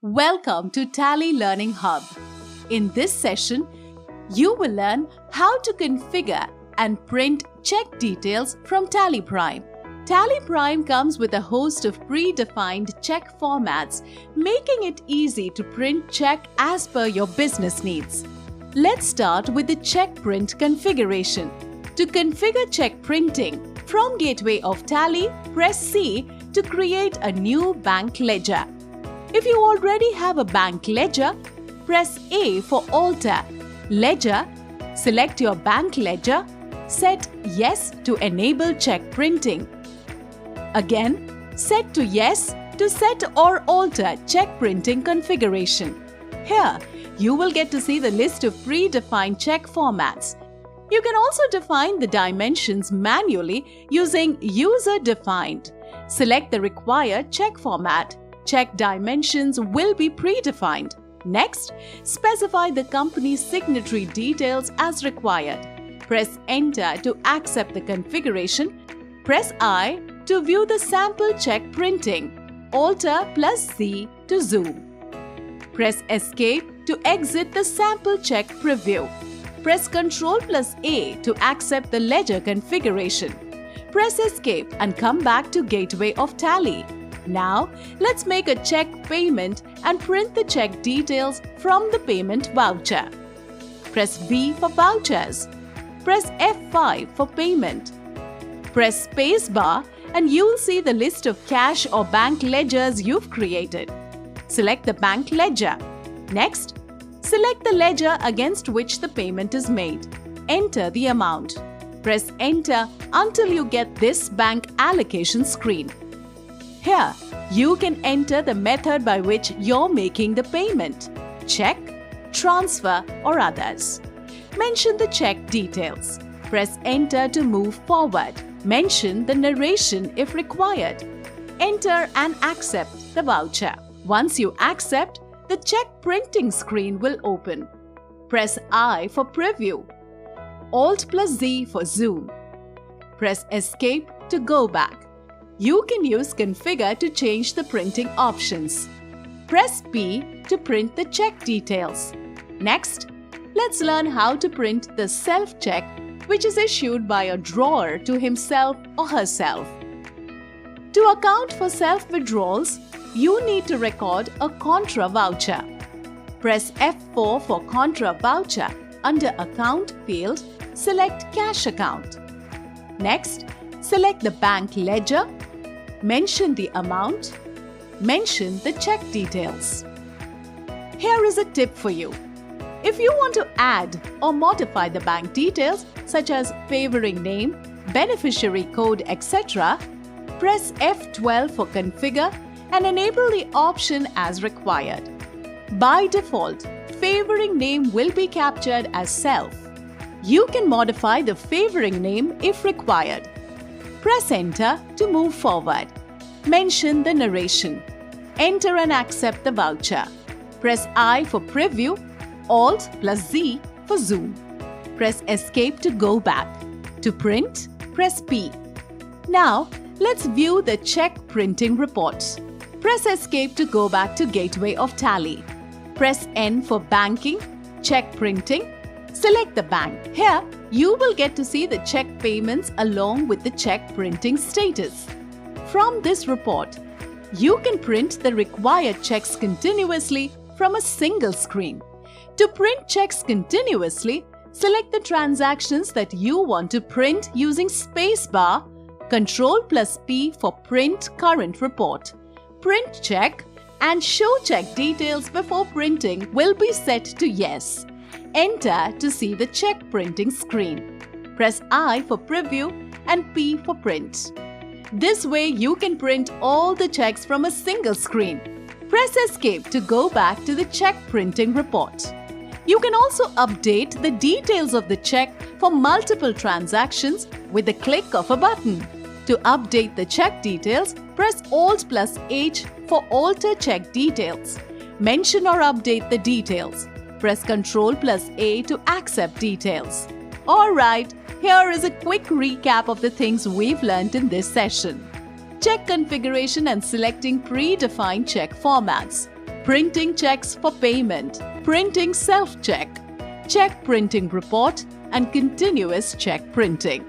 Welcome to Tally Learning Hub. In this session, you will learn how to configure and print check details from TallyPrime. TallyPrime comes with a host of predefined check formats, making it easy to print check as per your business needs. Let's start with the check print configuration. To configure check printing, from Gateway of Tally, press C to create a new bank ledger. If you already have a bank ledger, press A for Alter, Ledger, select your bank ledger, set Yes to enable check printing. Again, set to Yes to set or alter check printing configuration. Here, you will get to see the list of predefined check formats. You can also define the dimensions manually using User Defined. Select the required check format. Check dimensions will be predefined. Next, specify the company's signatory details as required. Press Enter to accept the configuration. Press I to view the sample check printing. Alter plus Z to zoom. Press Escape to exit the sample check preview. Press Ctrl plus A to accept the ledger configuration. Press Escape and come back to Gateway of Tally. Now, let's make a check payment and print the check details from the payment voucher. Press V for vouchers. Press F5 for payment. Press spacebar and you'll see the list of cash or bank ledgers you've created. Select the bank ledger. Next, select the ledger against which the payment is made. Enter the amount. Press Enter until you get this bank allocation screen. Here, you can enter the method by which you're making the payment: check, transfer, or others. Mention the check details. Press Enter to move forward. Mention the narration if required. Enter and accept the voucher. Once you accept, the check printing screen will open. Press I for preview. Alt plus Z for zoom. Press Escape to go back. You can use Configure to change the printing options. Press P to print the check details. Next, let's learn how to print the self-check, which is issued by a drawer to himself or herself. To account for self-withdrawals, you need to record a contra voucher. Press F4 for contra voucher. Under Account field, select Cash Account. Next, select the bank ledger. Mention the amount. Mention the check details. Here is a tip for you. If you want to add or modify the bank details such as favoring name, beneficiary code, etc., press F12 for Configure and enable the option as required. By default, favoring name will be captured as self. You can modify the favoring name if required. Press Enter to move forward. Mention the narration. Enter and accept the voucher. Press I for preview, Alt plus Z for zoom. Press Escape to go back. To print, press P. Now, let's view the check printing reports. Press Escape to go back to Gateway of Tally. Press N for banking, check printing. Select the bank. Here, you will get to see the check payments along with the check printing status. From this report, you can print the required checks continuously from a single screen. To print checks continuously, select the transactions that you want to print using spacebar. Ctrl plus P for Print Current Report. Print check and show check details before printing will be set to Yes. Enter to see the check printing screen. Press I for preview and P for print. This way you can print all the checks from a single screen. Press Escape to go back to the check printing report. You can also update the details of the check for multiple transactions with the click of a button. To update the check details, press Alt plus H for Alter Check Details. Mention or update the details. Press Ctrl plus A to accept details. Alright, here is a quick recap of the things we've learned in this session. Check configuration and selecting predefined check formats. printing checks for payment, printing self-check, check printing report, and continuous check printing.